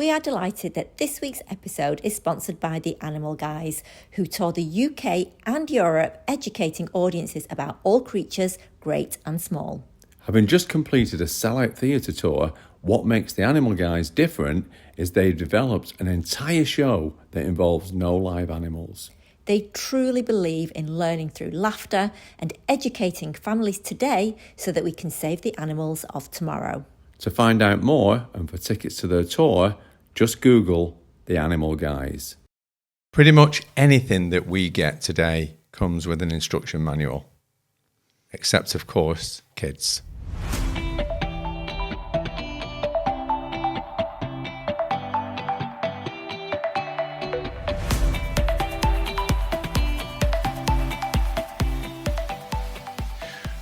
We are delighted that this week's episode is sponsored by the Animal Guys, who tour the UK and Europe educating audiences about all creatures, great and small. Having just completed a sellout theatre tour, what makes the Animal Guys different is they've developed an entire show that involves no live animals. They truly believe in learning through laughter and educating families today so that we can save the animals of tomorrow. To find out more and for tickets to their tour, just Google The Animal Guys. Pretty much anything that we get today comes with an instruction manual. Except, of course, kids.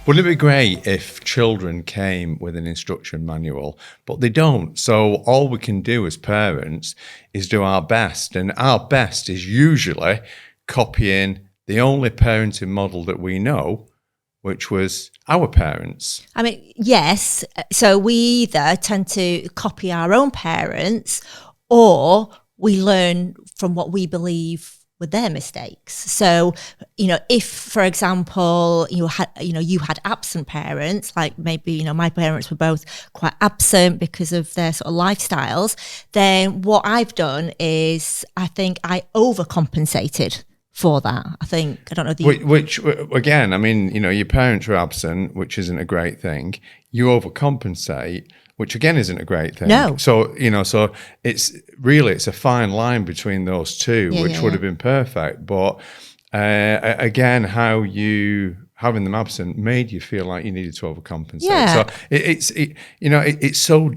Wouldn't it be great if children came with an instruction manual? But they don't. So all we can do as parents is do our best. And our best is usually copying the only parenting model that we know, which was our parents. I mean, yes. So we either tend to copy our own parents or we learn from what we believe with their mistakes. So, if, for example, you had absent parents, like maybe, my parents were both quite absent because of their sort of lifestyles, then what I've done is I think I overcompensated for that. I don't know. Which again, I mean, your parents were absent, which isn't a great thing. You overcompensate, which again isn't a great thing. No. So, so it's a fine line between those two, which would have been perfect. But again, having them absent made you feel like you needed to overcompensate. Yeah. So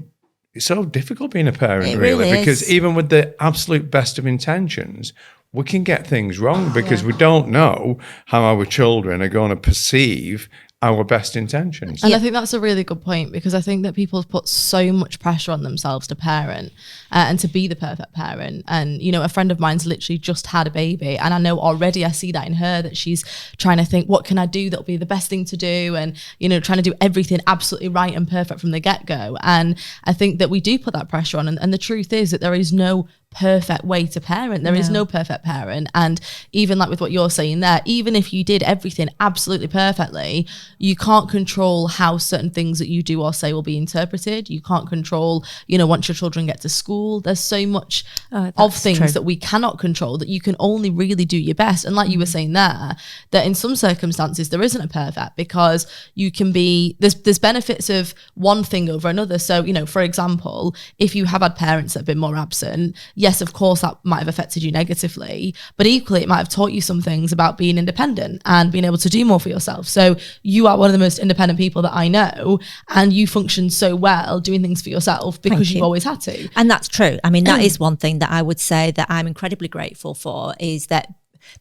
it's so difficult being a parent, really, because even with the absolute best of intentions, we can get things wrong because we don't know how our children are going to perceive our best intentions. And I think that's a really good point, because I think that people have put so much pressure on themselves to parent and to be the perfect parent. And, a friend of mine's literally just had a baby, and I know already, I see that in her, that she's trying to think, what can I do that'll be the best thing to do? And, trying to do everything absolutely right and perfect from the get-go. And I think that we do put that pressure on. And the truth is that there is no perfect way to parent. There is no perfect parent. And even like with what you're saying there, even if you did everything absolutely perfectly, you can't control how certain things that you do or say will be interpreted. You can't control, once your children get to school, there's so much of things that we cannot control, that you can only really do your best. And like you were saying there, that in some circumstances there isn't a perfect, because you can be, there's benefits of one thing over another. So, for example, if you have had parents that have been more absent, yes, of course, that might have affected you negatively, but equally, it might have taught you some things about being independent and being able to do more for yourself. So you are one of the most independent people that I know, and you function so well doing things for yourself because you've always had to. And that's true. I mean, that is one thing that I would say that I'm incredibly grateful for, is that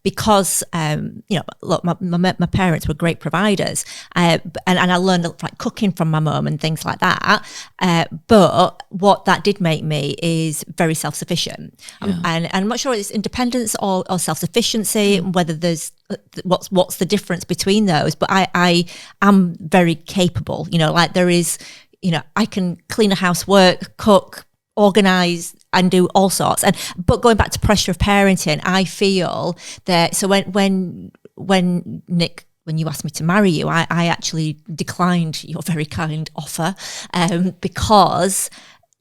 because look, my parents were great providers, and I learned like cooking from my mum and things like that. But what that did make me is very self-sufficient, and I'm not sure it's independence or self-sufficiency, whether there's what's the difference between those. But I am very capable. Like there is, I can clean a house, work, cook, organize and do all sorts. But going back to pressure of parenting, I feel that, so when Nick, when you asked me to marry you, I actually declined your very kind offer, because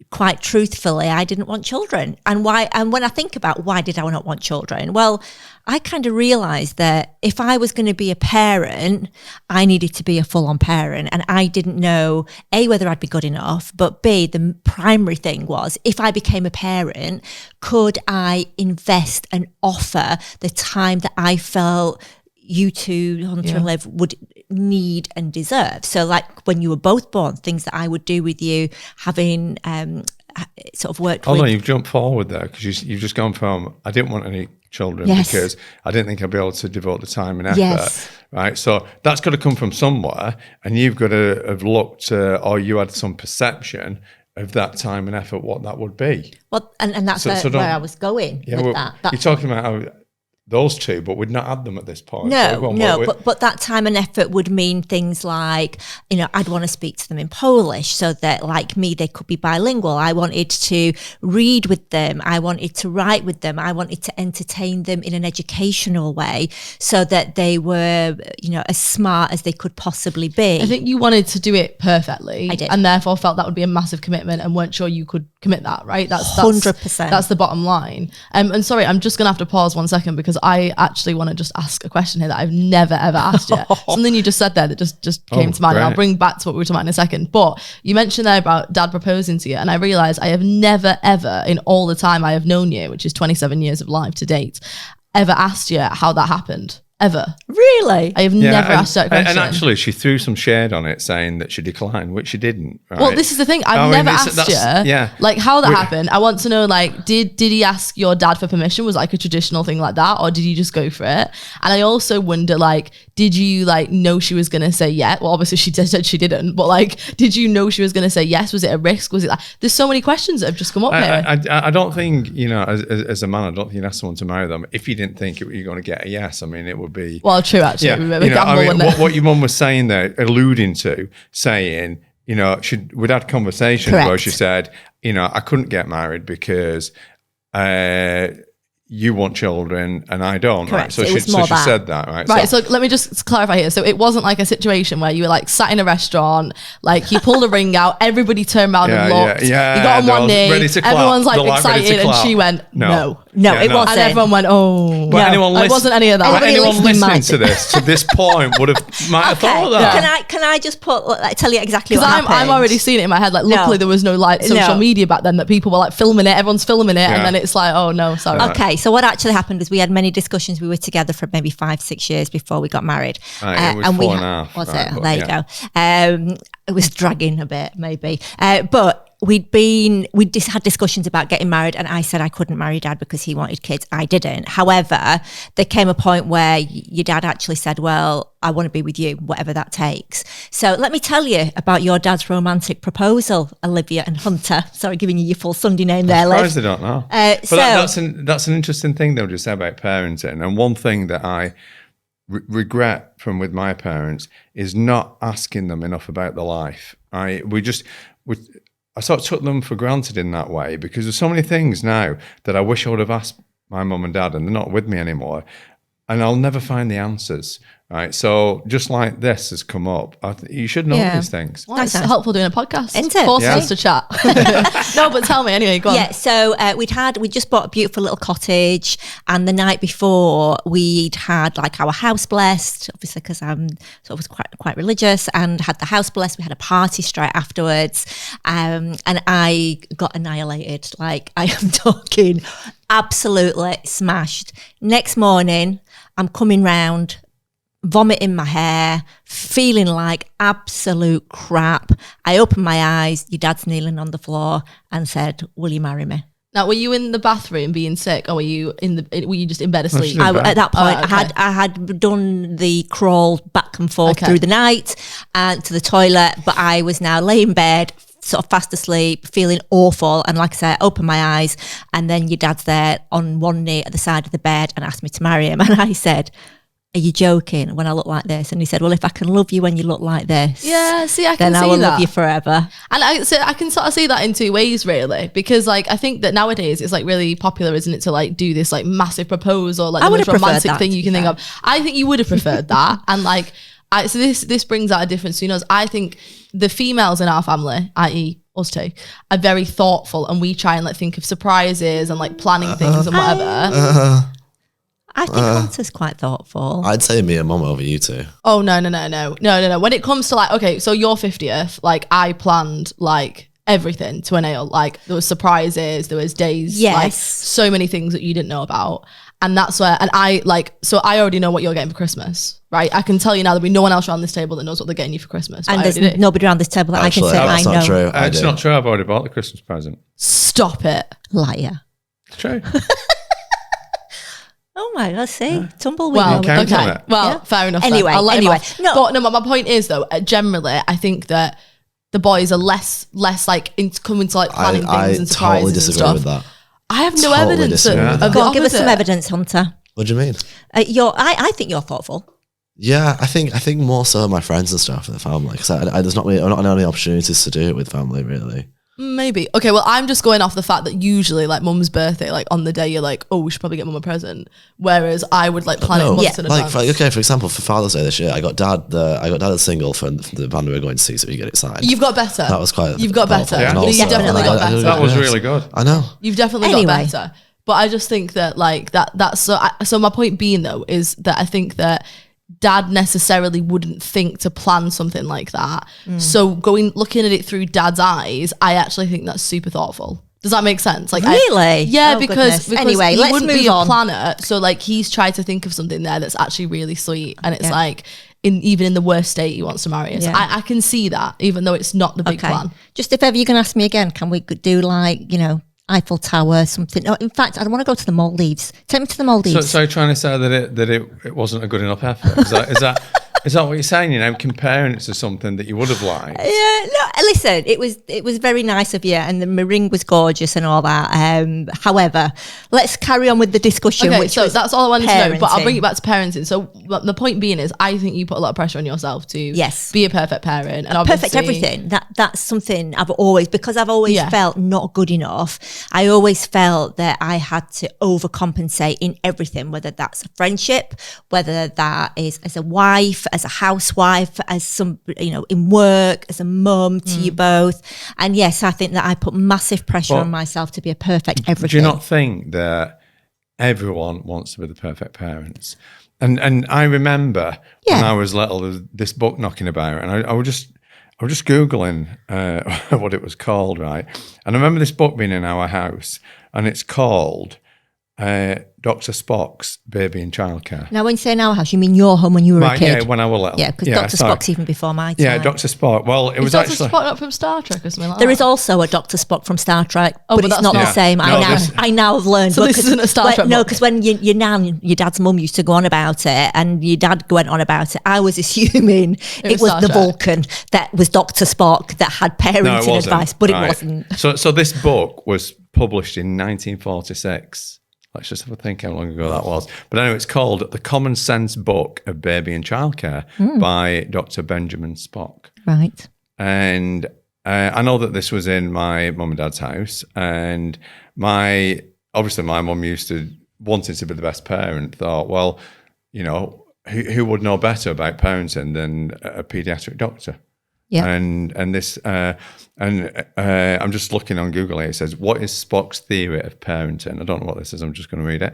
quite truthfully, I didn't want children. And when I think about why did I not want children? Well, I kind of realized that if I was going to be a parent, I needed to be a full-on parent. And I didn't know, A, whether I'd be good enough, but B, the primary thing was, if I became a parent, could I invest and offer the time that I felt you two, Hunter and Liv, would need and deserve? So like when you were both born, things that I would do with you, having sort of worked Hold on, you've jumped forward there, because you've just gone from, I didn't want any children because I didn't think I'd be able to devote the time and effort, right? So that's got to come from somewhere, and you've got to have looked, or you had some perception of that time and effort, what that would be. Well, and that's where I was going with that. You're talking about how those two, but we'd not had them at this point. But that time and effort would mean things like, I'd want to speak to them in Polish so that, like me, they could be bilingual. I wanted to read with them. I wanted to write with them. I wanted to entertain them in an educational way so that they were, as smart as they could possibly be. I think you wanted to do it perfectly. I did. And therefore felt that would be a massive commitment and weren't sure you could commit that, right? That's 100%. That's the bottom line. And sorry, I'm just going to have to pause 1 second because I actually want to just ask a question here that I've never ever asked yet. Something you just said there that just came to mind. And I'll bring back to what we were talking about in a second. But you mentioned there about dad proposing to you, and I realised I have never ever in all the time I have known you, which is 27 years of life to date, ever asked you how that happened. Ever. Really? I have never asked that question. And actually, she threw some shade on it saying that she declined, which she didn't. Right? Well, this is the thing. I've never asked you, like, how that happened. I want to know, like, did he ask your dad for permission? Was like a traditional thing like that? Or did you just go for it? And I also wonder, like, did you, like, know she was going to say yes? Well, obviously she said she didn't. But, like, did you know she was going to say yes? Was it a risk? Was it like... There's so many questions that have just come up here. I don't think, as a man, I don't think you'd ask someone to marry them if you didn't think you're going to get a yes. I mean, it would be... Well, true, actually. Yeah, what your mum was saying there, alluding to, saying, we'd had conversations where she said, I couldn't get married because you want children and I don't. Right? So she said that, right? Right. So let me just clarify here. So it wasn't like a situation where you were like sat in a restaurant, like you pulled a ring out, everybody turned around and looked. You got on one knee, everyone's like excited, and she went, no, it wasn't. And everyone went, oh, no, it wasn't any of that. Anyone listening to this point might have thought that. Can I just tell you exactly what happened? I'm already seeing it in my head. Like, luckily there was no like social media back then that people were like filming it. Everyone's filming it, and then it's like, oh no, sorry. Okay. So what actually happened was we had many discussions. We were together for maybe 5-6 years before we got married. It was 4.5. Was it? There you go. It was dragging a bit, maybe. But we'd just had discussions about getting married, and I said I couldn't marry dad because he wanted kids. I didn't. However, there came a point where your dad actually said, well, I want to be with you, whatever that takes. So let me tell you about your dad's romantic proposal, Olivia and Hunter. Sorry, giving you your full Sunday name there, Liv. I'm surprised I don't know. But that's an interesting thing they'll just say about parenting. And one thing that I regret from with my parents is not asking them enough about their life. I sort of took them for granted in that way because there's so many things now that I wish I would have asked my mum and dad, and they're not with me anymore, and I'll never find the answers. Right, so just like this has come up, you should know these things. Well, it's helpful doing a podcast. Isn't it? Forces us to chat. No, but tell me anyway. Go on. Yeah, so we just bought a beautiful little cottage, and the night before we'd had like our house blessed, obviously because I'm sort of quite religious, and had the house blessed. We had a party straight afterwards, and I got annihilated. Like, I am talking absolutely smashed. Next morning, I'm coming round, vomit in my hair, feeling like absolute crap. I opened my eyes, your dad's kneeling on the floor and said, will you marry me? Now, were you in the bathroom being sick, or were you just in bed asleep? At that point, I had done the crawl back and forth through the night and to the toilet, but I was now laying in bed, sort of fast asleep, feeling awful. And like I said, I opened my eyes, and then your dad's there on one knee at the side of the bed and asked me to marry him. And I said, are you joking when I look like this? And he said, well, if I can love you when you look like this, I can see that. Then I will love you forever. And I can sort of see that in two ways, really, because like I think that nowadays it's like really popular, isn't it, to like do this like massive proposal, like the most romantic thing you can think of. I think you would have preferred that. And like, so this brings out a difference. You know, I think the females in our family, i.e. us two, are very thoughtful, and we try and like think of surprises and like planning things and whatever. I think Hunter's quite thoughtful. I'd say me and Mum over you two. Oh, no. When it comes to like, okay, so your 50th, like I planned like everything to a nail. Like there was surprises, there was days, like so many things that you didn't know about. And that's where, and I already know what you're getting for Christmas, right? I can tell you now there'll be no one else around this table that knows what they're getting you for Christmas. And there's nobody around this table that actually, I can say I know. True. It's not true. I've already bought the Christmas present. Stop it. Liar. It's true. Oh my, let's see. Tumbleweed. Well, okay. Well, fair enough. Anyway. But my point is though, generally, I think that the boys are less like coming to like planning things and surprises totally disagree and stuff. with that. I have no evidence of Go on, give us some evidence, Hunter. What do you mean? I think you're thoughtful. Yeah, I think more so my friends and stuff in the family, because there's not any opportunities to do it with family, really. Maybe. Okay, well, I'm just going off the fact that usually, like, mum's birthday, like, on the day, you're like, oh, we should probably get mum a present. Whereas I would, like, plan it months in advance. Okay, for example, for Father's Day this year, I got dad a single for the band we were going to see, so we get it signed. You've got better. That was quite. You've got better. Yeah. You've definitely got better. That was really good. I know. You've definitely got better. But I just think that, like, that's so my point being, though, is that I think that dad necessarily wouldn't think to plan something like that. So looking at it through dad's eyes, I actually think that's super thoughtful. Does that make sense? Like, really? Because anyway, he let's wouldn't move be on. a planner. So like he's tried to think of something there that's actually really sweet, and it's like even in the worst state he wants to marry us. I can see that, even though it's not the big plan. Just if ever you're going to ask me again, can we do like, Eiffel Tower, something? No, in fact, I want to go to the Maldives. Take me to the Maldives. So you're trying to say that it wasn't a good enough effort? Is that what you're saying? Comparing it to something that you would have liked. Yeah, no. Listen, it was very nice of you, and the ring was gorgeous and all that. However, let's carry on with the discussion. Okay, so that's all I wanted to know. But I'll bring it back to parenting. So the point being is, I think you put a lot of pressure on yourself to be a perfect parent and perfect everything. That's something I've always felt not good enough. I always felt that I had to overcompensate in everything, whether that's a friendship, whether that is as a wife, as a housewife, as some, in work, as a mum to you both. And yes, I think that I put massive pressure on myself to be a perfect everything. Do you not think that everyone wants to be the perfect parents? And I remember when I was little, there was this book knocking about, and I was just Googling what it was called, right? And I remember this book being in our house, and it's called Dr. Spock's Baby and Childcare. Now, when you say in our house, you mean your home when you were a kid? Yeah, when I was little. Yeah, because Dr. Spock's even before my time. Yeah, Dr. Spock. Well, it was Dr. actually... Spock not from Star Trek or something like that? There is also a Dr. Spock from Star Trek, but it's not the same. No, I now have learned. So this isn't a Star Trek book? No, because when your nan, your dad's mum used to go on about it, and your dad went on about it, I was assuming it was the Vulcan that was Dr. Spock that had parenting advice, but it wasn't. So this book was published in 1946. Let's just have a think how long ago that was. But anyway, it's called The Common Sense Book of Baby and Childcare by Dr. Benjamin Spock. Right. And I know that this was in my mum and dad's house. And obviously my mum used to, wanting to be the best parent, thought, well, who would know better about parenting than a paediatric doctor? Yeah. And this I'm just looking on Google here. It says, what is Spock's theory of parenting? I don't know what this is. I'm just going to read it.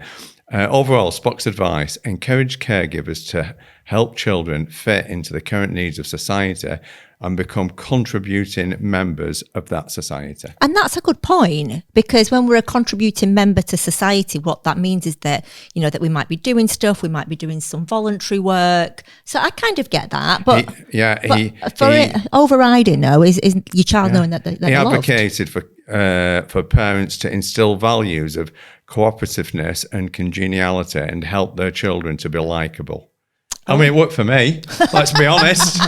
Overall, Spock's advice encouraged caregivers to help children fit into the current needs of society and become contributing members of that society. And that's a good point, because when we're a contributing member to society, what that means is that, that we might be doing stuff, we might be doing some voluntary work. So I kind of get that. But overriding, though, is your child knowing that they're He advocated for parents to instill values of cooperativeness and congeniality and help their children to be likeable. I mean, it worked for me, let's be honest.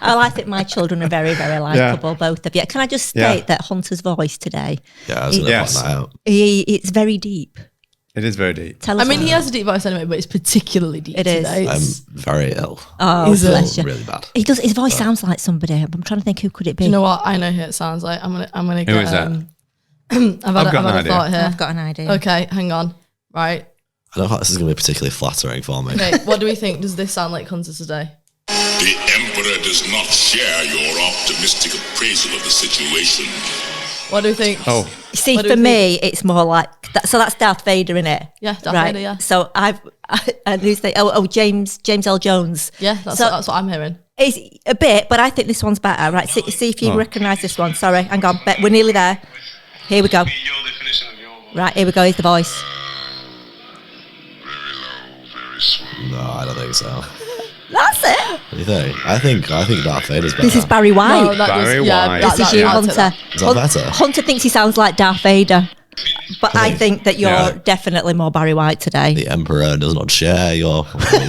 Well, I think my children are very, very likeable, both of you. Can I just state that Hunter's voice today? Yeah, I was going to point that out. It's very deep. It is very deep. He has a deep voice anyway, but it's particularly deep. It is. I'm very ill. Oh, bless you. Really bad. He does. His voice sounds like somebody. I'm trying to think, who could it be? Do you know what? I know who it sounds like. I'm gonna get. Who is that? I've got an idea. I've got an idea. Okay, hang on. Right. I don't know how this is going to be particularly flattering for me. Okay, what do we think? Does this sound like Hunter today? The Emperor does not share your optimistic appraisal of the situation. What do you think? Oh, see, for me, it's more like that. So that's Darth Vader, isn't it? Yeah, Darth Vader. Yeah. So and who's the? James L. Jones. Yeah, that's what I'm hearing. It's a bit, but I think this one's better. Right, see if you recognise this one. Sorry, hang on, but we're nearly there. Here we go. Right, here we go. Here's the voice. No, I don't think so. That's it. What do you think? I think Darth Vader's better. This is Barry White. No, Barry White. This is you, Hunter. Is that better? Hunter thinks he sounds like Darth Vader. But I think that you're definitely more Barry White today. The Emperor does not share your... There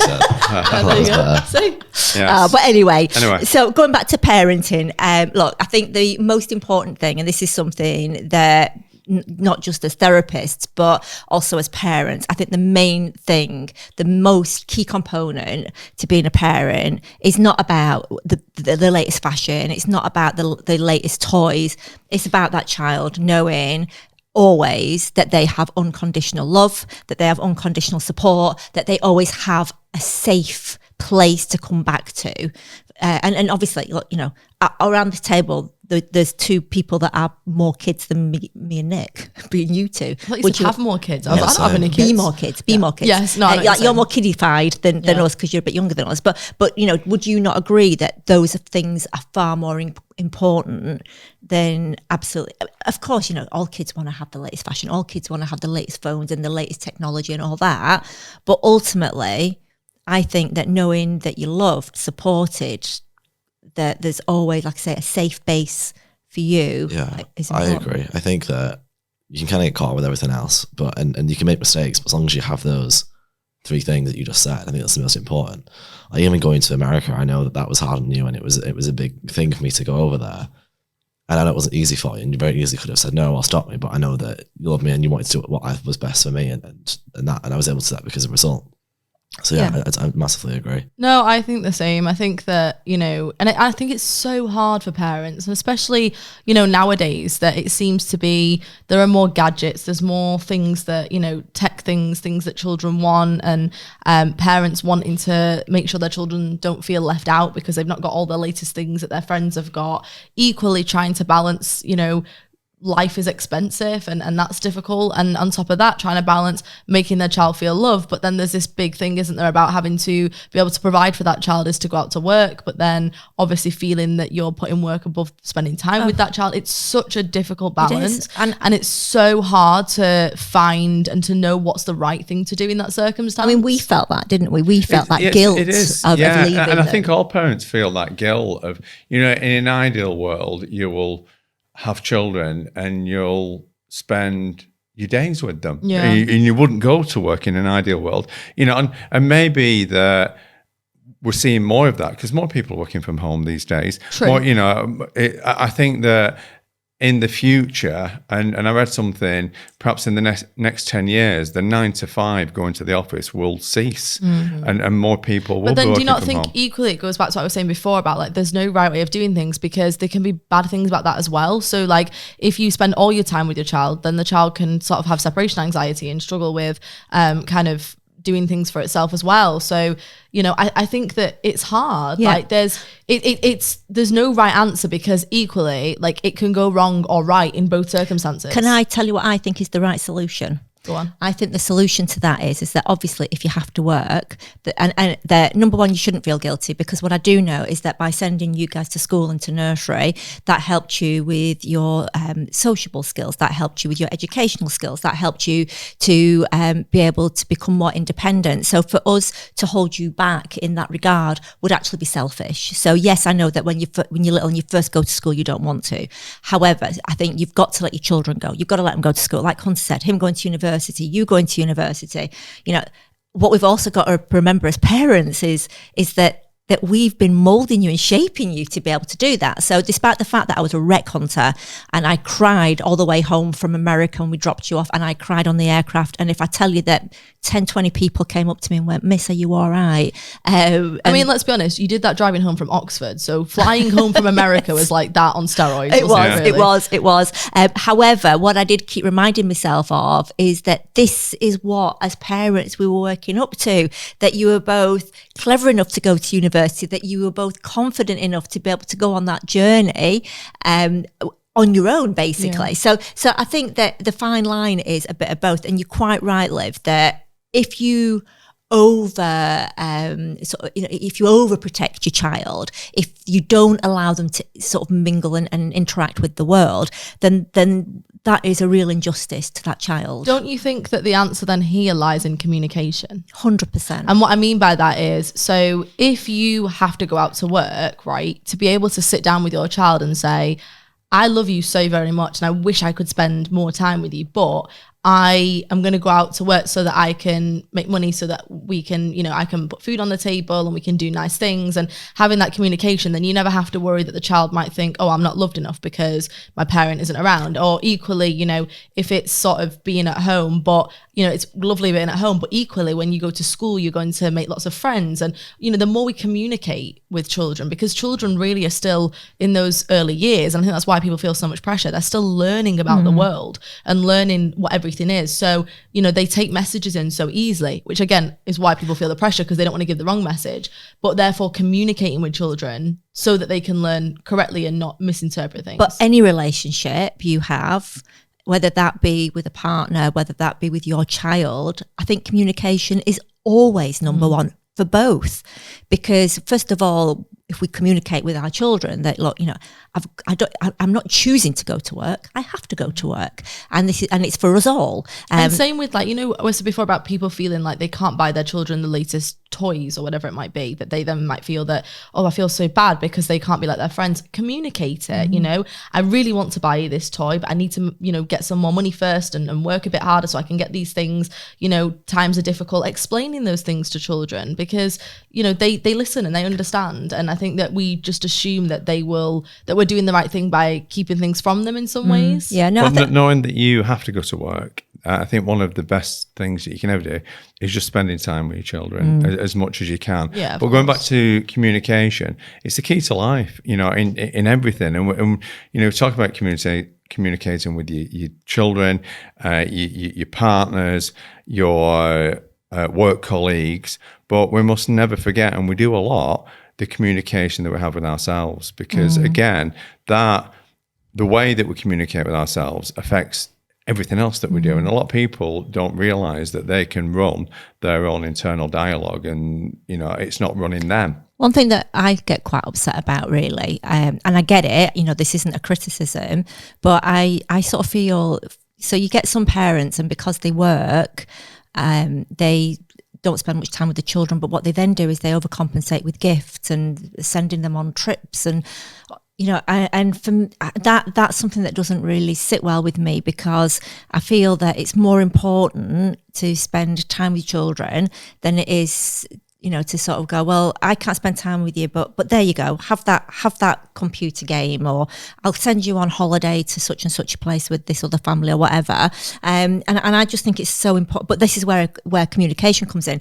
you go. See? Yes. But anyway, so going back to parenting, look, I think the most important thing, and this is something that not just as therapists, but also as parents. I think the main thing, the most key component to being a parent is not about the latest fashion. It's not about the latest toys. It's about that child knowing always that they have unconditional love, that they have unconditional support, that they always have a safe place to come back to. And obviously, look, you know, around the table, there's two people that have more kids than me and Nick, being you two. Would you have more kids? I don't have any kids. Be more kids. Be more kids. Yes, no, like you're more kiddified than us because you're a bit younger than us. But you know, would you not agree that those things are far more important than absolutely? Of course, you know, all kids want to have the latest fashion. All kids want to have the latest phones and the latest technology and all that. But ultimately, I think that knowing that you're loved, supported, that there's always, like I say, a safe base for you. Yeah, is I important. agree. I think that you can kind of get caught with everything else, but and you can make mistakes, but as long as you have those three things that you just said, I think that's the most important. Like even going to America, I know that was hard on you, and it was a big thing for me to go over there. And I know it wasn't easy for you, and you very easily could have said no or stop me, but I know that you love me and you wanted to do what was best for me, and I was able to do that because of the result. So yeah. I massively agree. No, I think the same. I think that, you know, and I think it's so hard for parents, and especially, you know, nowadays that it seems to be, there are more gadgets, there's more things that, you know, tech things that children want, and parents wanting to make sure their children don't feel left out because they've not got all the latest things that their friends have got. Equally trying to balance, you know, life is expensive and that's difficult, and on top of that trying to balance making their child feel loved, but then there's this big thing, isn't there, about having to be able to provide for that child is to go out to work, but then obviously feeling that you're putting work above spending time with that child. It's such a difficult balance, and it's so hard to find and to know what's the right thing to do in that circumstance. I mean, we felt that, didn't we? We felt that guilt of leaving. And I think all parents feel that guilt of, you know, in an ideal world, you will have children and you'll spend your days with them, and you wouldn't go to work in an ideal world, you know, and maybe that we're seeing more of that because more people are working from home these days. True. More, you know, I think that in the future, and I read something, perhaps in the next 10 years, the 9 to 5 going to the office will cease, and more people will. But then, be do you not from think home. equally it goes back to what I was saying before about like there's no right way of doing things, because there can be bad things about that as well. So like if you spend all your time with your child, then the child can sort of have separation anxiety and struggle with kind of doing things for itself as well. So, you know, I think that it's hard. Yeah. Like there's no right answer, because equally like it can go wrong or right in both circumstances. Can I tell you what I think is the right solution? Go on. I think the solution to that is that obviously if you have to work, and that number one, you shouldn't feel guilty, because what I do know is that by sending you guys to school and to nursery, that helped you with your sociable skills, that helped you with your educational skills, that helped you to be able to become more independent. So for us to hold you back in that regard would actually be selfish. So yes, I know that when you're little and you first go to school, you don't want to. However, I think you've got to let your children go. You've got to let them go to school. Like Hunter said, him going to university, you going to university, you know, what we've also got to remember as parents is that we've been molding you and shaping you to be able to do that. So despite the fact that I was a wreck hunter and I cried all the way home from America and we dropped you off, and I cried on the aircraft, and if I tell you that 10, 20 people came up to me and went, "Miss, are you all right?" I mean, let's be honest, you did that driving home from Oxford, so flying home from America was like that on steroids. It was. However, what I did keep reminding myself of is that this is what, as parents, we were working up to, that you were both clever enough to go to university, that you were both confident enough to be able to go on that journey on your own, basically. Yeah. So I think that the fine line is a bit of both. And you're quite right, Liv, that if you if you overprotect your child, if you don't allow them to sort of mingle and interact with the world, then that is a real injustice to that child. Don't you think that the answer then here lies in communication? 100%. And what I mean by that is, so if you have to go out to work, right, to be able to sit down with your child and say, I love you so very much and I wish I could spend more time with you, but I am going to go out to work so that I can make money, so that we can, you know, I can put food on the table and we can do nice things, and having that communication, then you never have to worry that the child might think, oh, I'm not loved enough because my parent isn't around. Or equally, you know, if it's sort of being at home, but, you know, it's lovely being at home, but equally when you go to school, you're going to make lots of friends. And, you know, the more we communicate with children, because children really are still in those early years, and I think that's why people feel so much pressure. They're still learning about the world and learning what everything is. So, you know, they take messages in so easily, which again is why people feel the pressure, because they don't want to give the wrong message, but therefore communicating with children so that they can learn correctly and not misinterpret things. But any relationship you have, whether that be with a partner, whether that be with your child, I think communication is always number one for both. Because first of all, if we communicate with our children that, look, you know, I'm not choosing to go to work. I have to go to work, and it's for us all. And same with, like, you know, I said before about people feeling like they can't buy their children the latest toys or whatever it might be, that they then might feel that, oh, I feel so bad because they can't be like their friends. Communicate it. You know, I really want to buy you this toy, but I need to, you know, get some more money first and work a bit harder so I can get these things. You know, times are difficult. Explaining those things to children, because, you know, they listen and they understand. And I think that we just assume that that we're doing the right thing by keeping things from them in some ways. Yeah, no. But knowing that you have to go to work, I think one of the best things that you can ever do is just spending time with your children as much as you can. Yeah, but going back to communication, it's the key to life, you know, in everything. And you know, talk about communicating with your children, your partners, your work colleagues. But we must never forget, and we do a lot, the communication that we have with ourselves, because again, that the way that we communicate with ourselves affects everything else that we do. And a lot of people don't realize that they can run their own internal dialogue, and, you know, it's not running them. One thing that I get quite upset about, really, and I get it, you know, this isn't a criticism, but I sort of feel, so you get some parents, and because they work, they don't spend much time with the children, but what they then do is they overcompensate with gifts and sending them on trips, and, you know, and from that's something that doesn't really sit well with me, because I feel that it's more important to spend time with children than it is, you know, to sort of go, well, I can't spend time with you, but there you go, have that computer game, or I'll send you on holiday to such and such a place with this other family or whatever. And I just think it's so important. But this is where communication comes in.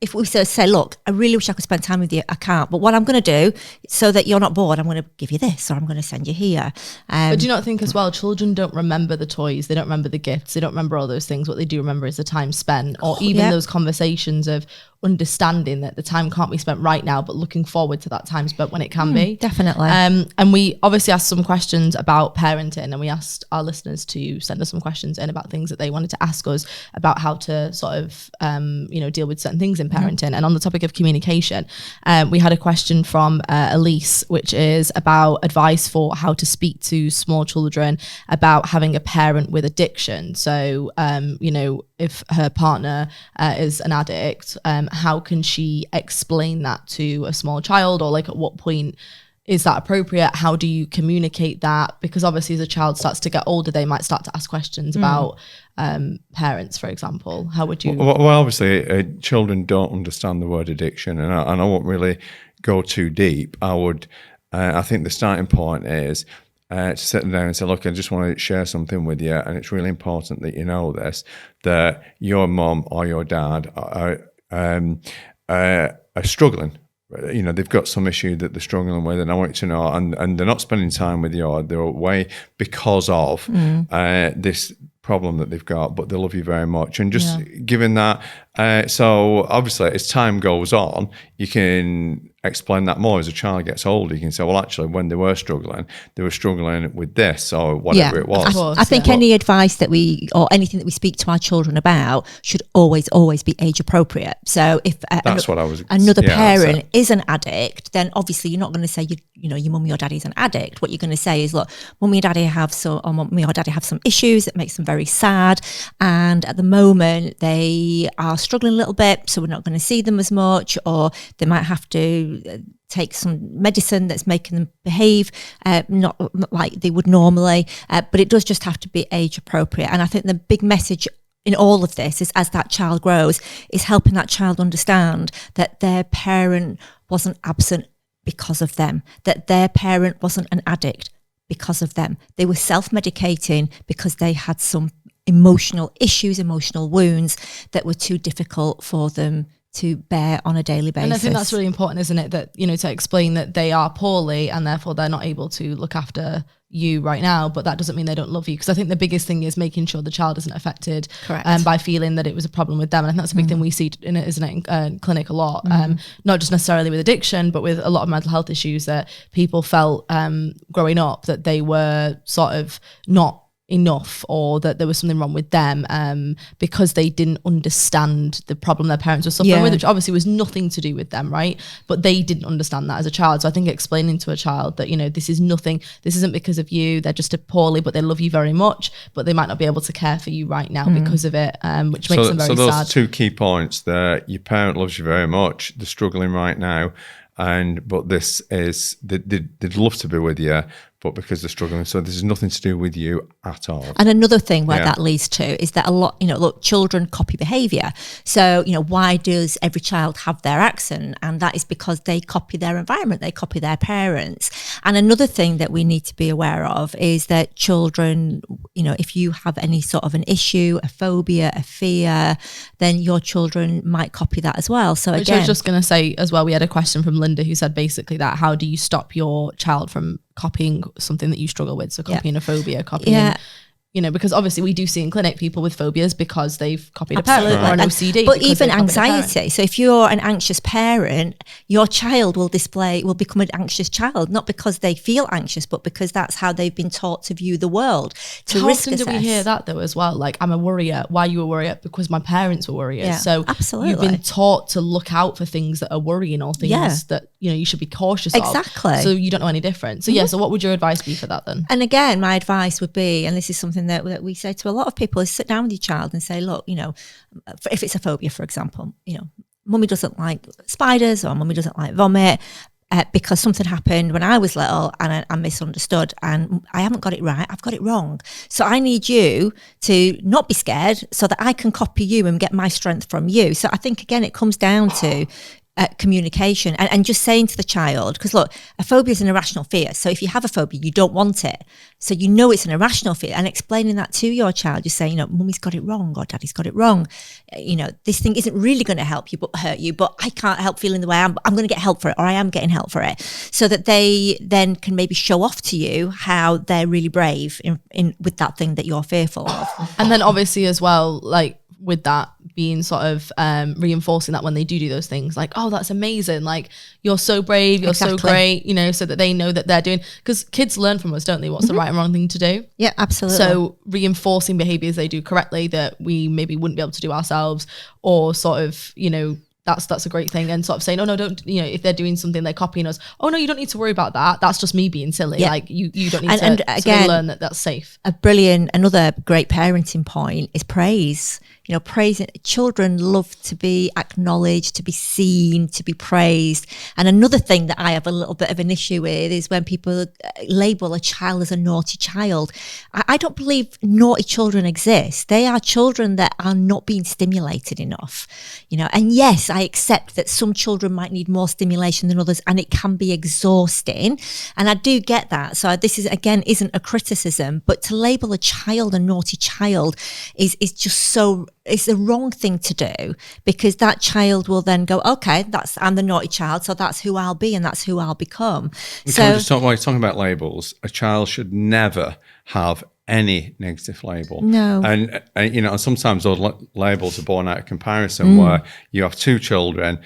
If we say, look, I really wish I could spend time with you, I can't. But what I'm going to do, so that you're not bored, I'm going to give you this, or I'm going to send you here. But do you not think as well, children don't remember the toys, they don't remember the gifts, they don't remember all those things. What they do remember is the time spent, or even those conversations of understanding that the time can't be spent right now, but looking forward to that time spent when it can be. Definitely. And we obviously asked some questions about parenting, and we asked our listeners to send us some questions in about things that they wanted to ask us about how to sort of, you know, deal with certain things in parenting. And on the topic of communication, we had a question from Elise, which is about advice for how to speak to small children about having a parent with addiction. So, you know, if her partner is an addict, how can she explain that to a small child, or like at what point is that appropriate? How do you communicate that? Because obviously as a child starts to get older, they might start to ask questions about parents, for example. How would you? Well, obviously children don't understand the word addiction, and I won't really go too deep. I think the starting point is to sit them down and say, look, I just want to share something with you, and it's really important that you know this, that your mum or your dad are struggling. You know, they've got some issue that they're struggling with, and I want you to know, and they're not spending time with you, or they're away because of this problem that they've got, but they love you very much. And just giving that, so obviously as time goes on, you can explain that more. As a child gets older, you can say, well, actually, when they were struggling with this or whatever it was. I think any advice that or anything that we speak to our children about should always be age appropriate. So if another parent is an addict, then obviously you're not going to say you know your mummy or daddy is an addict. What you're going to say is, look, mummy or daddy have some issues that makes them very sad, and at the moment they are struggling a little bit, so we're not going to see them as much, or they might have to to take some medicine that's making them behave not like they would normally, but it does just have to be age appropriate. And I think the big message in all of this is, as that child grows, is helping that child understand that their parent wasn't absent because of them, that their parent wasn't an addict because of them. They were self-medicating because they had some emotional issues, emotional wounds that were too difficult for them to bear on a daily basis. And I think that's really important, isn't it? That, you know, to explain that they are poorly and therefore they're not able to look after you right now, but that doesn't mean they don't love you. Because I think the biggest thing is making sure the child isn't affected by feeling that it was a problem with them. And I think that's a big thing we see in it, isn't it, in clinic a lot. Not just necessarily with addiction, but with a lot of mental health issues, that people felt growing up that they were sort of not enough, or that there was something wrong with them because they didn't understand the problem their parents were suffering with, which obviously was nothing to do with them, right? But they didn't understand that as a child. So I think explaining to a child that, you know, this isn't because of you, they're just poorly, but they love you very much, but they might not be able to care for you right now because of it, which makes them very sad. So those two key points there: your parent loves you very much, they're struggling right now, but this is, they'd love to be with you, but because they're struggling, so this has nothing to do with you at all. And another thing where that leads to is that a lot, you know, look, children copy behaviour. So, you know, why does every child have their accent? And that is because they copy their environment, they copy their parents. And another thing that we need to be aware of is that children, you know, if you have any sort of an issue, a phobia, a fear, then your children might copy that as well. So which I was just going to say as well, we had a question from Linda who said basically that how do you stop your child from copying something that you struggle with? So copying a phobia, copying, you know, because obviously we do see in clinic people with phobias because they've copied a parent or an OCD. But even anxiety. So if you're an anxious parent, your child will become an anxious child, not because they feel anxious, but because that's how they've been taught to view the world, to risk assess. How often do we hear that though as well? Like, I'm a worrier. Why are you a worrier? Because my parents were worriers. Yeah, so absolutely. You've been taught to look out for things that are worrying or things that, you know, you should be cautious of. Exactly. So you don't know any different. So so what would your advice be for that then? And again, my advice would be, and this is something that we say to a lot of people, is sit down with your child and say, look, you know, if it's a phobia, for example, you know, mummy doesn't like spiders or mummy doesn't like vomit because something happened when I was little and I misunderstood and I haven't got it right, I've got it wrong. So I need you to not be scared so that I can copy you and get my strength from you. So I think, again, it comes down to communication and just saying to the child, because look, a phobia is an irrational fear. So if you have a phobia, you don't want it. So you know it's an irrational fear, and explaining that to your child, you say, you know, mummy's got it wrong or daddy's got it wrong. You know, this thing isn't really going to help you, but hurt you, but I can't help feeling the way I'm going to get help for it, or I am getting help for it. So that they then can maybe show off to you how they're really brave in with that thing that you're fearful of. And then obviously as well, like, with that being sort of reinforcing that when they do those things, like, oh, that's amazing, like, you're so brave, you're so great, you know, so that they know that they're doing, because kids learn from us, don't they, what's the right and wrong thing to do? Yeah, absolutely. So reinforcing behaviors they do correctly that we maybe wouldn't be able to do ourselves, or sort of, you know, that's a great thing. And sort of saying, oh no, don't, you know, if they're doing something, they're copying us, oh no, you don't need to worry about that, that's just me being silly. Like you don't need to, again, so they learn that that's safe. Another great parenting point is praise. You know, praising children love to be acknowledged, to be seen, to be praised. And another thing that I have a little bit of an issue with is when people label a child as a naughty child. I don't believe naughty children exist. They are children that are not being stimulated enough. You know, and yes, I accept that some children might need more stimulation than others, and it can be exhausting. And I do get that. So this is, again, isn't a criticism, but to label a child a naughty child is just so, it's the wrong thing to do, because that child will then go, okay, I'm the naughty child, so that's who I'll be and that's who I'll become. While you're talking about labels, a child should never have any negative label. No. And you know, sometimes those labels are born out of comparison, where you have two children,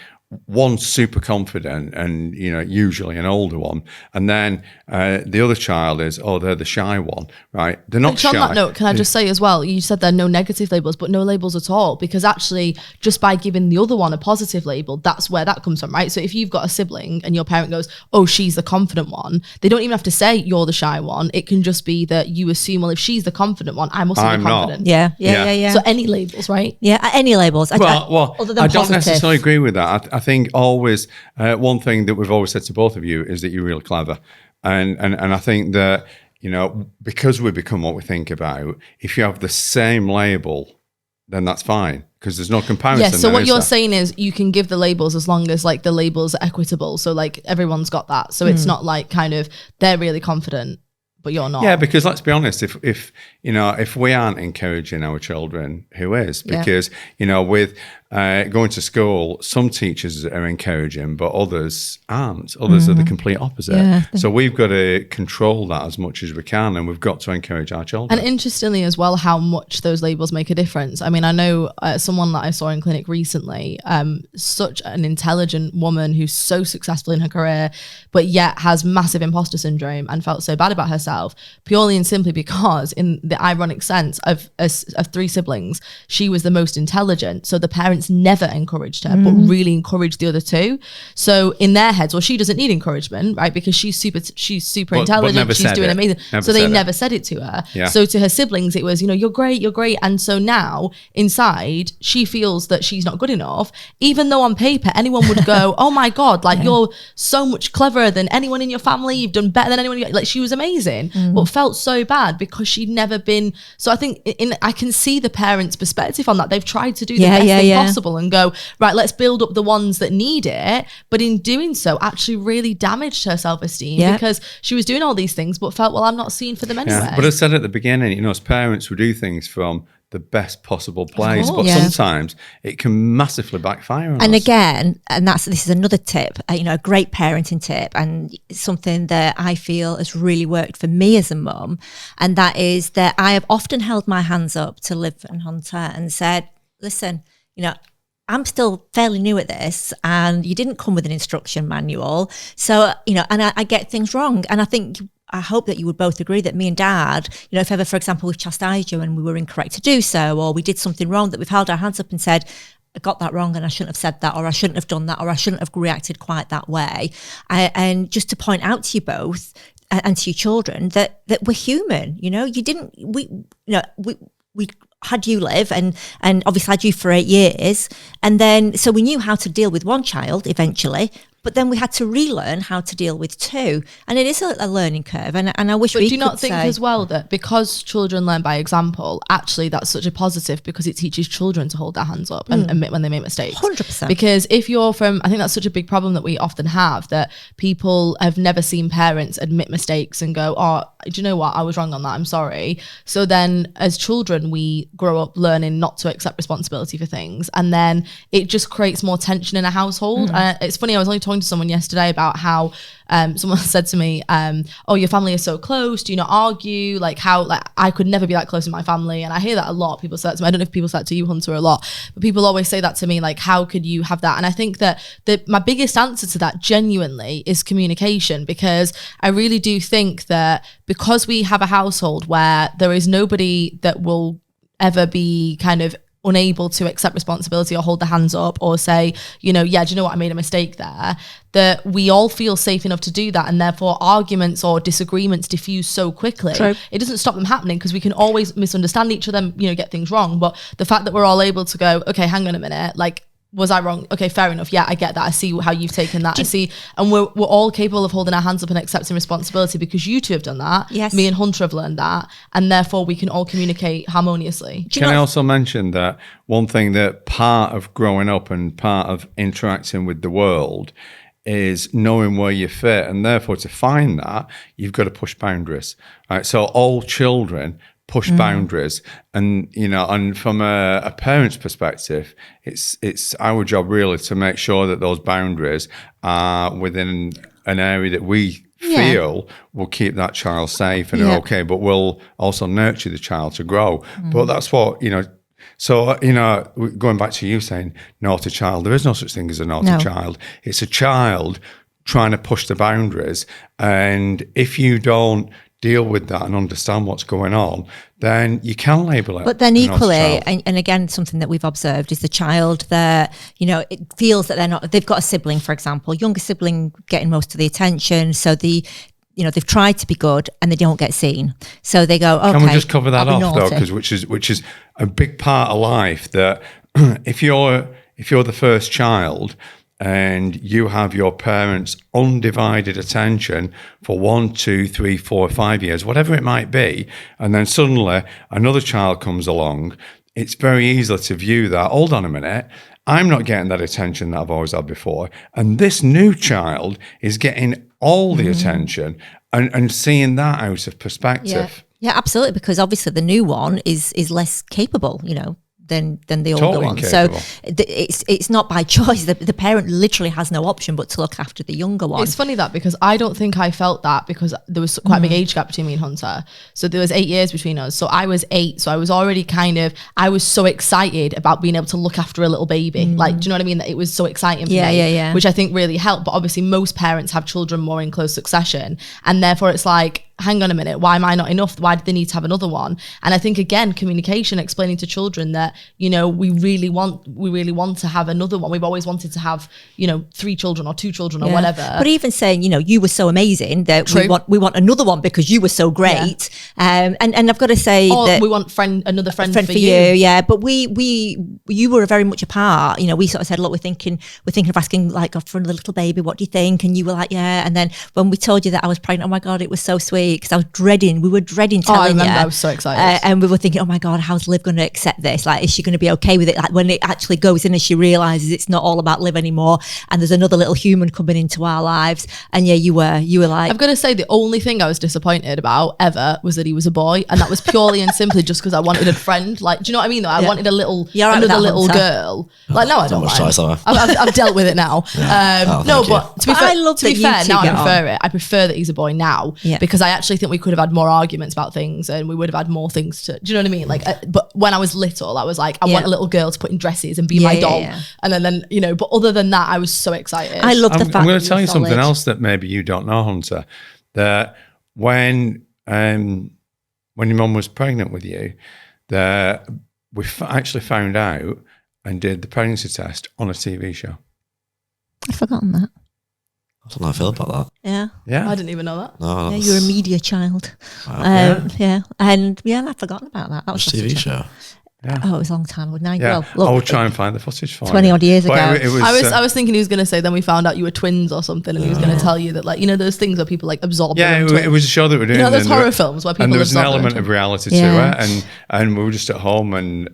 one's super confident and, you know, usually an older one, and then the other child is, they're the shy one, right? They're not shy. On that note, can I just say as well, you said there are no negative labels, but no labels at all, because actually just by giving the other one a positive label, that's where that comes from, right? So if you've got a sibling and your parent goes, oh, she's the confident one, they don't even have to say you're the shy one. It can just be that you assume, well, if she's the confident one, I must be confident. Yeah. So any labels, right? Yeah, any labels. Well, I don't necessarily agree with that. I think always one thing that we've always said to both of you is that you're really clever, and I think that, you know, because we become what we think about, if you have the same label, then that's fine, because there's no comparison. Yes, so then, what is you're there? saying is you can give the labels as long as like the labels are equitable. So like everyone's got that. So it's not like kind of they're really confident, but you're not. Yeah, because let's be honest, if you know, if we aren't encouraging our children, who is? Because, you know, with going to school, some teachers are encouraging, but others aren't. Others are the complete opposite. Yeah. So we've got to control that as much as we can, and we've got to encourage our children. And interestingly as well, how much those labels make a difference. I mean, I know someone that I saw in clinic recently, such an intelligent woman who's so successful in her career, but yet has massive imposter syndrome and felt so bad about herself, purely and simply because, in the ironic sense of 3 siblings, she was the most intelligent. So the parents never encouraged her, but really encouraged the other 2. So in their heads, well, she doesn't need encouragement, right? Because she's super But intelligent, never she's said doing it. amazing. Never So they said it. never said it to her. Yeah. So to her siblings, it was, you know, you're great. And so now inside, she feels that she's not good enough, even though on paper, anyone would go, oh my God, like you're so much cleverer than anyone in your family. You've done better than anyone. Like she was amazing, but felt so bad because she'd never been. So I think I can see the parents' perspective on that. They've tried to do the best thing possible and go, right, let's build up the ones that need it. But in doing so, actually really damaged her self-esteem because she was doing all these things, but felt, well, I'm not seen for them anyway. Yeah. But I said at the beginning, you know, as parents, we do things from the best possible place, but course. sometimes it can massively backfire on And us. again, this is another tip, you know, a great parenting tip, and something that I feel has really worked for me as a mum. And that is that I have often held my hands up to Liv and Hunter and said, listen, you know, I'm still fairly new at this, and you didn't come with an instruction manual. So, you know, and I get things wrong. And I hope that you would both agree that me and Dad, you know, if ever, for example, we've chastised you and we were incorrect to do so, or we did something wrong, that we've held our hands up and said, I got that wrong and I shouldn't have said that, or I shouldn't have done that, or I shouldn't have reacted quite that way. And just to point out to you both and to your children that we're human, you know, we had you Liv and obviously had you for 8 years. And then, so we knew how to deal with one child eventually, but then we had to relearn how to deal with 2. And it is a learning curve. And I wish But we do you could not think say, as well that because children learn by example, actually that's such a positive because it teaches children to hold their hands up and admit when they make mistakes? 100%. Because if you're from, I think that's such a big problem that we often have, that people have never seen parents admit mistakes and go, oh, do you know what? I was wrong on that. I'm sorry. So then as children, we grow up learning not to accept responsibility for things. And then it just creates more tension in a household. It's funny, I was only talking to someone yesterday about how someone said to me, oh, your family is so close, do you not argue? Like how, like I could never be that close in my family. And I hear that a lot. People say that to me. I don't know if people say that to you, Hunter, a lot, but people always say that to me, like, how could you have that? And I think that my biggest answer to that genuinely is communication, because I really do think that because we have a household where there is nobody that will ever be kind of unable to accept responsibility or hold their hands up or say, you know, yeah, do you know what, I made a mistake there, that we all feel safe enough to do that, and therefore arguments or disagreements diffuse so quickly. True. It doesn't stop them happening because we can always misunderstand each other, you know, get things wrong. But the fact that we're all able to go, okay, hang on a minute, like, was I wrong? Okay, fair enough. Yeah, I get that. I see how you've taken that. I see, and we're all capable of holding our hands up and accepting responsibility because you two have done that. Yes. Me and Hunter have learned that, and therefore we can all communicate harmoniously. Can I also mention that one thing that part of growing up and part of interacting with the world is knowing where you fit, and therefore to find that, you've got to push boundaries. Right? So all children push boundaries, and you know, and from a parent's perspective, it's our job really to make sure that those boundaries are within an area that we feel will keep that child safe and okay, but will also nurture the child to grow. But that's what, you know. So, you know, going back to you saying naughty child, there is no such thing as a naughty child. It's a child trying to push the boundaries, and if you don't deal with that and understand what's going on, then you can label it. But then equally, child. and again, something that we've observed is the child that, you know, it feels that they've got a sibling, for example, younger sibling getting most of the attention. So they've tried to be good and they don't get seen. So they go, okay. Can we just cover that I'll be off though? naughty. Because which is a big part of life, that if you're the first child and you have your parents' undivided attention for 1, 2, 3, 4, 5 years, whatever it might be, and then suddenly another child comes along, it's very easy to view that, hold on a minute, I'm not getting that attention that I've always had before, and this new child is getting all the attention, and seeing that out of perspective. Yeah, absolutely, because obviously the new one is less capable, than the older Totally one. incapable. So it's not by choice. The parent literally has no option but to look after the younger one. It's funny that, because I don't think I felt that, because there was quite a big age gap between me and Hunter. So there was 8 years between us. So I was 8. So I was already I was so excited about being able to look after a little baby. Like, do you know what I mean? That it was so exciting for me, yeah. which I think really helped. But obviously most parents have children more in close succession. And therefore it's like, hang on a minute, why am I not enough? Why do they need to have another one? And I think, again, communication, explaining to children that, we really want to have another one. We've always wanted to have, 3 children or 2 children or whatever. But even saying, you were so amazing that we want another one because you were so great. And I've got to say that we want another friend for you. Yeah. But you were very much a part. We sort of said, look, we're thinking of asking like for another little baby. What do you think? And you were like, yeah. And then when we told you that I was pregnant, oh my God, it was so sweet. Because we were dreading telling you. I was so excited. And we were thinking, oh my God, how's Liv going to accept this? Like, is she going to be okay with it? Like, when it actually goes in and she realizes it's not all about Liv anymore, and there's another little human coming into our lives. And yeah, you were like, I've got to say, the only thing I was disappointed about ever was that he was a boy, and that was purely and simply just because I wanted a friend. Like, do you know what I mean? Though I wanted another little girl. Like, no, I don't mind. I've dealt with it now. But to be fair, now I prefer it. I prefer that he's a boy now, because I actually think we could have had more arguments about things, and we would have had more things to, do you know what I mean? Like, but when I was little, I was like, I want a little girl to put in dresses and be my doll. And then, but other than that, I was so excited. I love the fact I'm going to that tell you you're solid. something else that maybe you don't know, Hunter, that when your mum was pregnant with you, that we actually found out and did the pregnancy test on a TV show. I'd forgotten that. I don't know how I feel about that. Yeah. I didn't even know that. No, You're a media child. Wow. And I'd forgotten about that. That was Which TV show? Yeah. Oh, it was a long time ago. Yeah. I'll try and find the footage for 20 you. odd years ago. It was, I was thinking he was going to say, then we found out you were twins or something, and he was going to tell you that, like, those things where people like absorb. Yeah, it was a show that we were doing. Those horror films where people and there was an absorb element them. of reality to it, and we were just at home and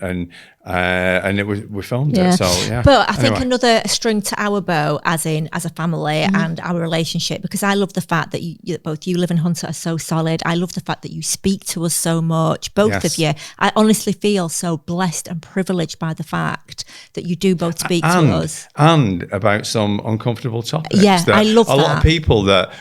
we filmed it. So yeah. But I think another string to our bow, as a family and our relationship, because I love the fact that both you, Liv and Hunter, are so solid. I love the fact that you speak to us so much, both of you. I honestly feel so blessed and privileged by the fact that you do both speak to us. And about some uncomfortable topics. Yeah, I love that. A lot of people that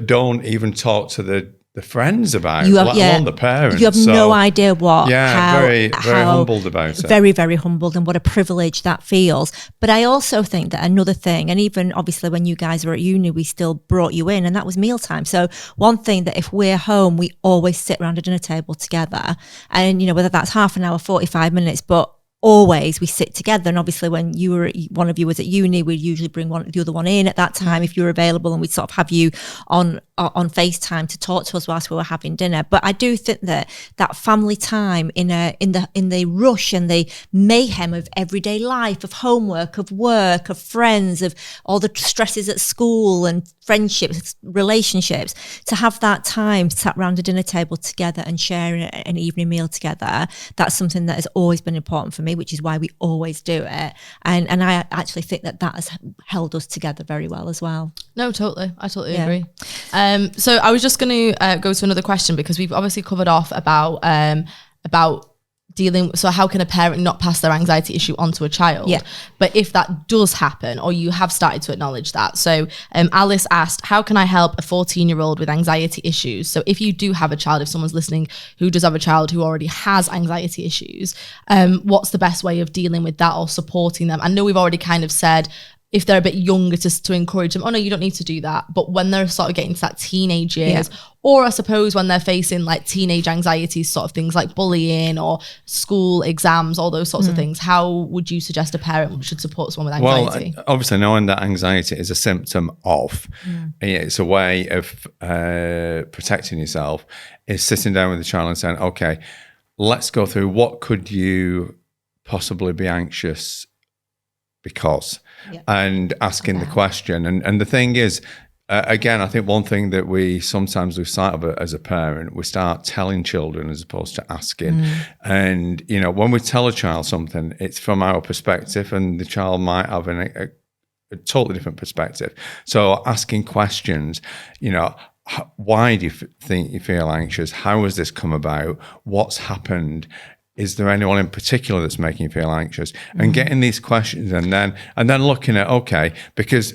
don't even talk to the friends about, let alone the parents. You have no idea what. Very humbled about it. Very, very humbled, and what a privilege that feels. But I also think that another thing, and even obviously when you guys were at uni, we still brought you in, and that was mealtime. So one thing that if we're home, we always sit around a dinner table together, and whether that's half an hour, 45 minutes, but always we sit together. And obviously when one of you was at uni, we'd usually bring the other one in at that time if you were available, and we'd sort of have you on FaceTime to talk to us whilst we were having dinner. But I do think that family time in the rush and the mayhem of everyday life, of homework, of work, of friends, of all the stresses at school and friendships, relationships, to have that time sat around a dinner table together and sharing an evening meal together, that's something that has always been important for me, which is why we always do it. And I actually think that has held us together very well as well. No, totally. I totally agree. So I was just going to go to another question, because we've obviously covered off about dealing. So how can a parent not pass their anxiety issue onto a child? Yeah. But if that does happen, or you have started to acknowledge that. So Alice asked, how can I help a 14-year-old with anxiety issues? So if you do have a child, if someone's listening who does have a child who already has anxiety issues, what's the best way of dealing with that or supporting them? I know we've already kind of said, if they're a bit younger, to encourage them, oh no, you don't need to do that. But when they're sort of getting to that teenage years, or I suppose when they're facing like teenage anxieties, sort of things like bullying or school exams, all those sorts of things, how would you suggest a parent should support someone with anxiety? Well, obviously knowing that anxiety is a symptom of, it's a way of protecting yourself, is sitting down with the child and saying, okay, let's go through what could you possibly be anxious because, and asking the question. And the thing is, again, I think one thing that we sometimes lose sight of as a parent, we start telling children as opposed to asking. And, you know, when we tell a child something, it's from our perspective, and the child might have a totally different perspective. So asking questions, you know, why do you think you feel anxious? How has this come about? What's happened? Is there anyone in particular that's making you feel anxious? And getting these questions and then looking at, okay, because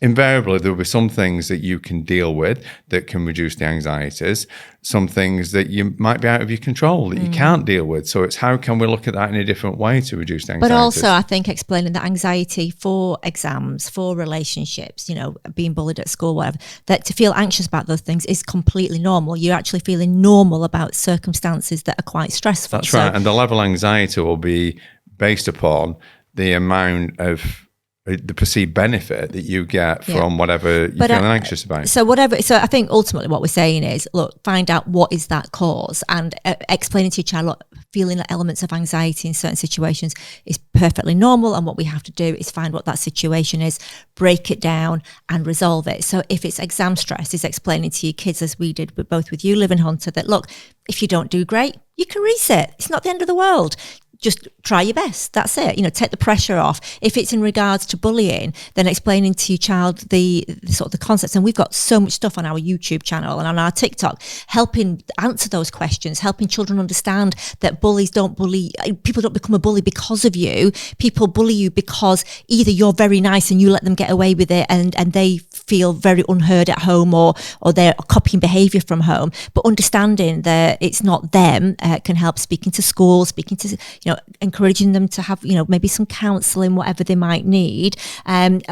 invariably there will be some things that you can deal with that can reduce the anxieties, some things that you might be out of your control that you can't deal with. So it's how can we look at that in a different way to reduce the anxieties? But also I think explaining that anxiety for exams, for relationships, you know, being bullied at school, whatever, that to feel anxious about those things is completely normal. You're actually feeling normal about circumstances that are quite stressful. That's right. And the level of anxiety will be based upon the amount of the perceived benefit that you get from whatever you're feeling anxious about. So I think ultimately what we're saying is, look, find out what is that cause, and explaining to your child, look, feeling elements of anxiety in certain situations is perfectly normal, and what we have to do is find what that situation is, break it down and resolve it. So if it's exam stress, is explaining to your kids, as we did both with you, Liv and Hunter, that look, if you don't do great, you can reset. It's not the end of the world. Just try your best. That's it. You know, take the pressure off. If it's in regards to bullying, then explaining to your child the sort of the concepts. And we've got so much stuff on our YouTube channel and on our TikTok, helping answer those questions, helping children understand that bullies don't bully. People don't become a bully because of you. People bully you because either you're very nice and you let them get away with it, and they feel very unheard at home, or they're copying behaviour from home. But understanding that it's not them can help. Speaking to schools, speaking to, you know, encouraging them to have, you know, maybe some counselling, whatever they might need, and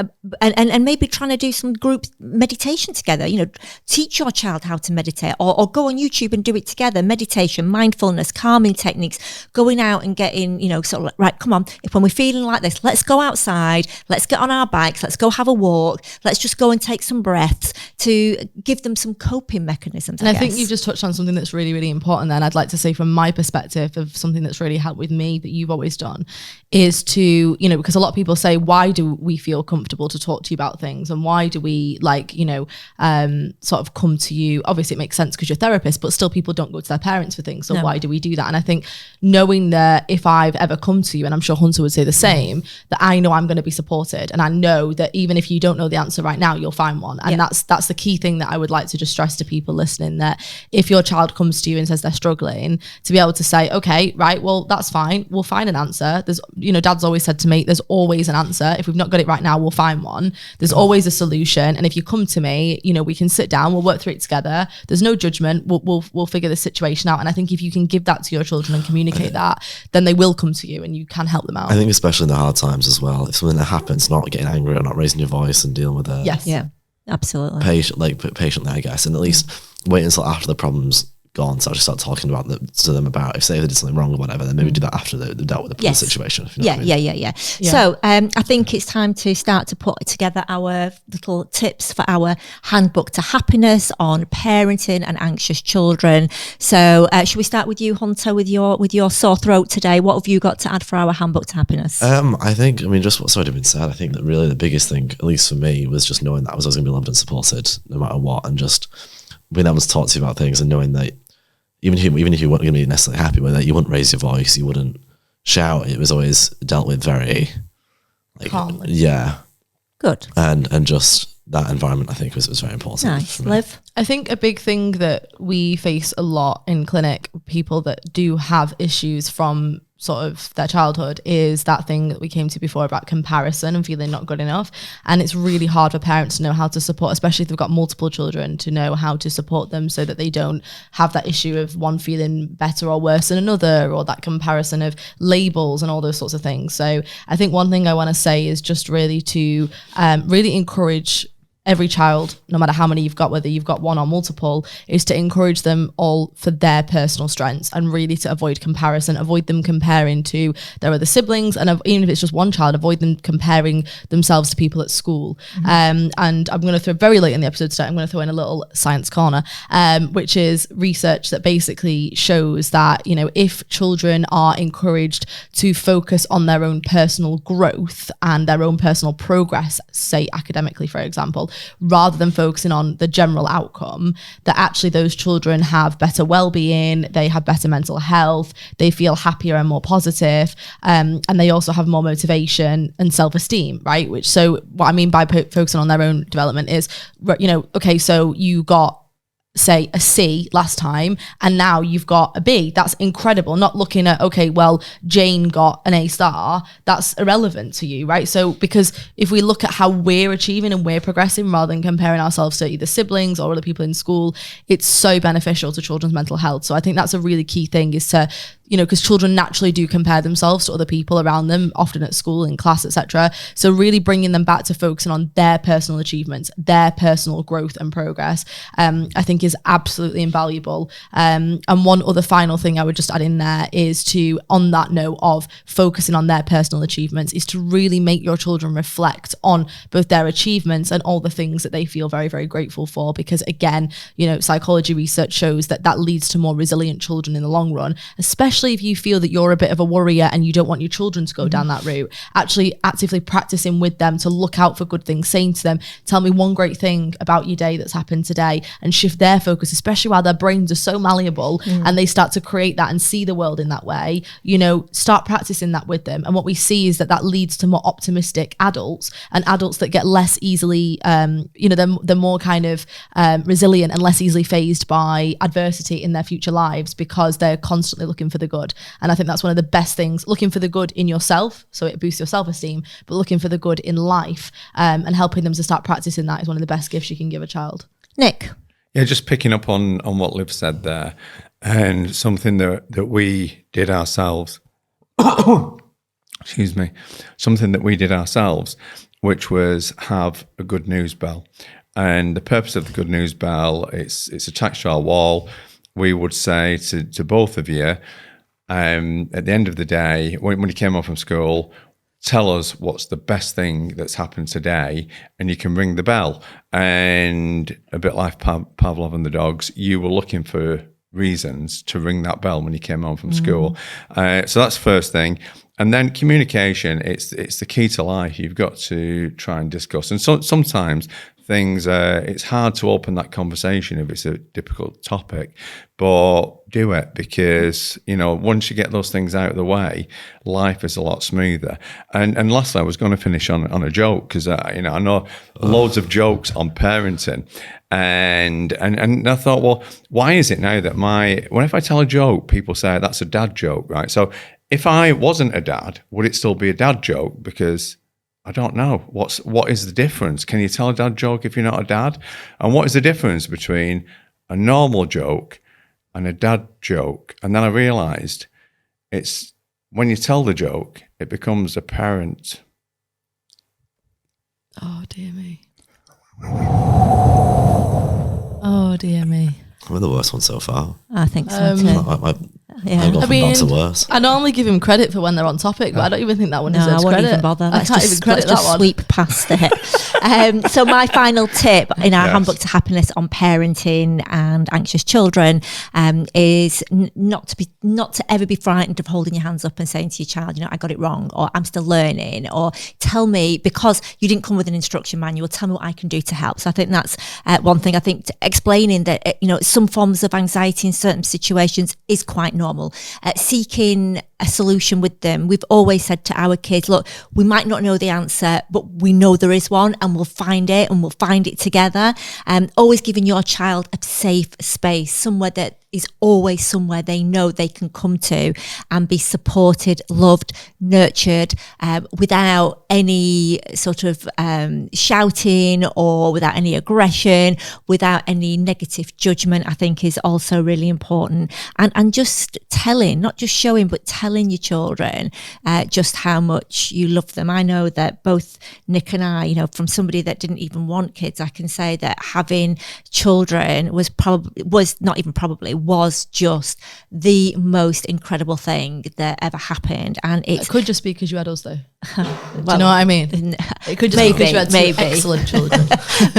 maybe trying to do some group meditation together. You know, teach your child how to meditate, or go on YouTube and do it together. Meditation, mindfulness, calming techniques, going out and getting, you know, sort of like, right, come on, if when we're feeling like this, let's go outside, let's get on our bikes, let's go have a walk, let's just go and take some breaths, to give them some coping mechanisms. And I think you've just touched on something that's really, really important then. I'd like to say from my perspective of something that's really helped with me that you've always done is to, you know, because a lot of people say, why do we feel comfortable to talk to you about things? And why do we, like, you know, sort of come to you? Obviously it makes sense because you're a therapist, but still people don't go to their parents for things. So why do we do that? And I think knowing that if I've ever come to you, and I'm sure Hunter would say the same, that I know I'm going to be supported. And I know that even if you don't know the answer right now, you'll find one. And that's the key thing that I would like to just stress to people listening, that if your child comes to you and says they're struggling, to be able to say, okay, right, well, that's fine. We'll find an answer. There's, you know, Dad's always said to me, there's always an answer. If we've not got it right now, we'll find one. There's always a solution. And if you come to me, you know, we can sit down, we'll work through it together. There's no judgment. We'll figure this situation out. And I think if you can give that to your children and communicate that, then they will come to you and you can help them out. I think especially in the hard times as well, if something that happens, not getting angry or not raising your voice and dealing with it. Yes. Yeah, absolutely. Patiently, I guess, and at least wait until after the problem's gone to actually start talking about to them about if they did something wrong or whatever, then maybe do that after they've dealt with the situation. If you know what I mean. So I think it's time to start to put together our little tips for our handbook to happiness on parenting and anxious children. So should we start with you, Hunter, with your sore throat today? What have you got to add for our handbook to happiness? I think, I mean, just what's already been said, I think that really the biggest thing, at least for me, was just knowing that I was always going to be loved and supported no matter what, and just being able to talk to you about things and knowing that even if you weren't going to be necessarily happy with it, you wouldn't raise your voice, you wouldn't shout. It was always dealt with very, like, calmly. Yeah. Good. And just that environment, I think, was very important. Nice. Liv? I think a big thing that we face a lot in clinic, people that do have issues from sort of their childhood, is that thing that we came to before about comparison and feeling not good enough. And it's really hard for parents to know how to support, especially if they've got multiple children, to know how to support them so that they don't have that issue of one feeling better or worse than another, or that comparison of labels and all those sorts of things. So I think one thing I want to say is just really to really encourage every child, no matter how many you've got, whether you've got one or multiple, is to encourage them all for their personal strengths and really to avoid comparison, avoid them comparing to their other siblings. And even if it's just one child, avoid them comparing themselves to people at school. And I'm going to throw, very late in the episode today, I'm going to throw in a little science corner, which is research that basically shows that, you know, if children are encouraged to focus on their own personal growth and their own personal progress, say academically, for example, rather than focusing on the general outcome, that actually those children have better well-being, they have better mental health, they feel happier and more positive, and they also have more motivation and self-esteem, right? Which, so what I mean by focusing on their own development is, you know, okay, so you got, say, a C last time and now you've got a B. That's incredible. Not looking at, okay, well, Jane got an A star. That's irrelevant to you, right? So because if we look at how we're achieving and we're progressing rather than comparing ourselves to either siblings or other people in school, it's so beneficial to children's mental health. So I think that's a really key thing, is to, you know, because children naturally do compare themselves to other people around them, often at school, in class, etc. So really bringing them back to focusing on their personal achievements, their personal growth and progress, I think is absolutely invaluable. And one other final thing I would just add in there is to, on that note of focusing on their personal achievements, is to really make your children reflect on both their achievements and all the things that they feel very, very grateful for. Because again, you know, psychology research shows that that leads to more resilient children in the long run, especially if you feel that you're a bit of a worrier and you don't want your children to go down that route. Actually actively practicing with them to look out for good things, saying to them, tell me one great thing about your day that's happened today, and shift their focus, especially while their brains are so malleable and they start to create that and see the world in that way. You know, start practicing that with them. And what we see is that that leads to more optimistic adults, and adults that get less easily, you know, they're more kind of resilient and less easily fazed by adversity in their future lives, because they're constantly looking for the good. And I think that's one of the best things, looking for the good in yourself, so it boosts your self-esteem, but looking for the good in life, and helping them to start practicing that is one of the best gifts you can give a child. Nick? Yeah, just picking up on what Liv said there, and something that we did ourselves, excuse me, something that we did ourselves, which was have a good news bell. And the purpose of the good news bell, it's attached to our wall. We would say to both of you, at the end of the day, when you came home from school, tell us what's the best thing that's happened today, and you can ring the bell. And a bit like Pavlov and the dogs, you were looking for reasons to ring that bell when you came home from school. So that's the first thing. And then communication, it's the key to life. You've got to try and discuss. And sometimes things, it's hard to open that conversation if it's a difficult topic, but do it, because, you know, once you get those things out of the way, life is a lot smoother. And lastly, I was going to finish on a joke, because you know, I know loads of jokes on parenting, and I thought, well, why is it now that whenever I tell a joke, people say that's a dad joke, right? So if I wasn't a dad, would it still be a dad joke? Because I don't know. What is the difference? Can you tell a dad joke if you're not a dad? And what is the difference between a normal joke and a dad joke? And then I realized it's when you tell the joke, it becomes a parent. Oh, dear me. Oh, dear me. We're the worst one so far. I think so too. I've gone from bad to worse. I normally give him credit for when they're on topic, but I don't even think that one No, deserves I won't credit. even bother. I can't even credit let's just that one. sweep past it. So my final tip in our Handbook to Happiness on parenting and anxious children is not to ever be frightened of holding your hands up and saying to your child, you know, I got it wrong, or I'm still learning, or tell me, because you didn't come with an instruction manual, tell me what I can do to help. So I think that's one thing. I think explaining that, you know, some forms of anxiety in certain situations is quite normal. Seeking a solution with them. We've always said to our kids, look, we might not know the answer, but we know there is one, and we'll find it, and we'll find it together. Always giving your child a safe space, somewhere that is always somewhere they know they can come to and be supported, loved, nurtured, without any sort of shouting or without any aggression, without any negative judgment, I think is also really important. And just telling, not just showing, but telling your children just how much you love them. I know that both Nick and I, from somebody that didn't even want kids, I can say that having children was just the most incredible thing that ever happened. And it could just be because you had us, though. Do you know what I mean? It could just be because you had two excellent children.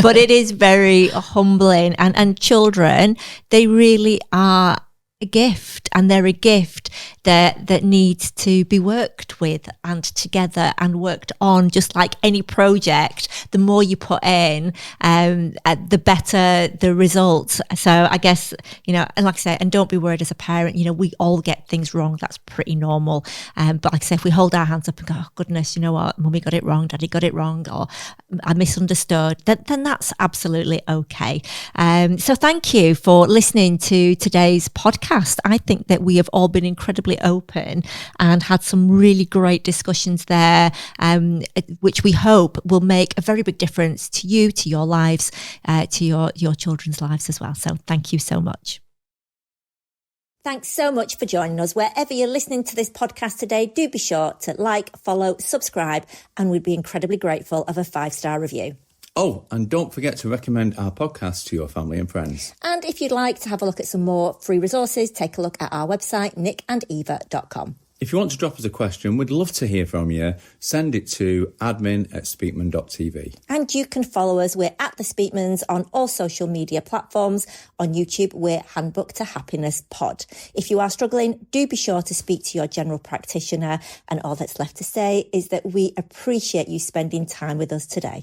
But it is very humbling, and children, they really are a gift, and they're a gift that needs to be worked with and together and worked on. Just like any project, the more you put in, the better the results. So I guess, and like I say, and don't be worried as a parent, we all get things wrong. That's pretty normal. But like I say, if we hold our hands up and go, oh goodness, you know what, mummy got it wrong, daddy got it wrong, or I misunderstood, then that's absolutely okay. So thank you for listening to today's podcast. I think that we have all been incredibly open and had some really great discussions there, which we hope will make a very big difference to you, to your lives, to your children's lives as well. So thank you so much. Thanks so much for joining us. Wherever you're listening to this podcast today, do be sure to like, follow, subscribe, and we'd be incredibly grateful of a 5-star review. Oh, and don't forget to recommend our podcast to your family and friends. And if you'd like to have a look at some more free resources, take a look at our website, nickandeva.com. If you want to drop us a question, we'd love to hear from you. Send it to admin@speakman.tv. And you can follow us. We're at The Speakmans on all social media platforms. On YouTube, we're Handbook to Happiness Pod. If you are struggling, do be sure to speak to your general practitioner. And all that's left to say is that we appreciate you spending time with us today.